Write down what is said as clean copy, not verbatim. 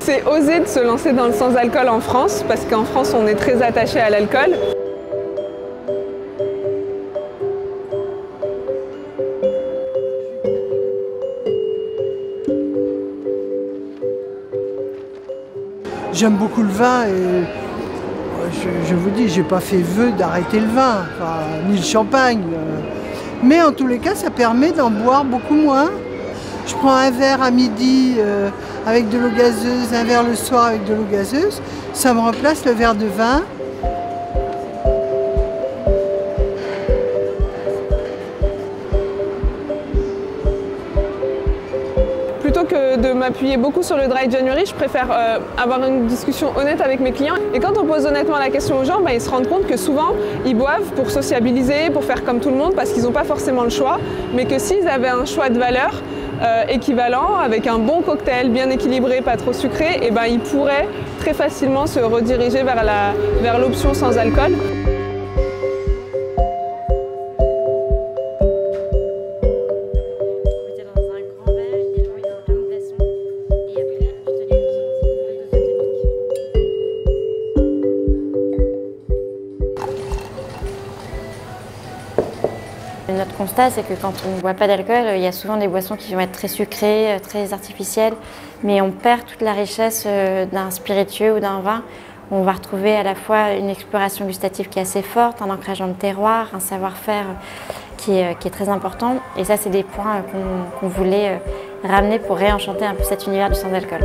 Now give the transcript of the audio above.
C'est osé de se lancer dans le sans-alcool en France, parce qu'en France on est très attaché à l'alcool. J'aime beaucoup le vin et je vous dis, j'ai pas fait vœu d'arrêter le vin, enfin, ni le champagne. Mais en tous les cas, ça permet d'en boire beaucoup moins. Je prends un verre à midi avec de l'eau gazeuse, un verre le soir avec de l'eau gazeuse. Ça me remplace le verre de vin. Plutôt que de m'appuyer beaucoup sur le Dry January, je préfère avoir une discussion honnête avec mes clients. Et quand on pose honnêtement la question aux gens, ils se rendent compte que souvent, ils boivent pour sociabiliser, pour faire comme tout le monde, parce qu'ils n'ont pas forcément le choix. Mais que s'ils avaient un choix de valeurs équivalent, avec un bon cocktail bien équilibré, pas trop sucré, et ils pourraient très facilement se rediriger vers l'option sans alcool. Notre constat, c'est que quand on ne boit pas d'alcool, il y a souvent des boissons qui vont être très sucrées, très artificielles, mais on perd toute la richesse d'un spiritueux ou d'un vin. On va retrouver à la fois une exploration gustative qui est assez forte, un ancrage dans le terroir, un savoir-faire qui est très important. Et ça, c'est des points qu'on voulait ramener pour réenchanter un peu cet univers du sans-alcool.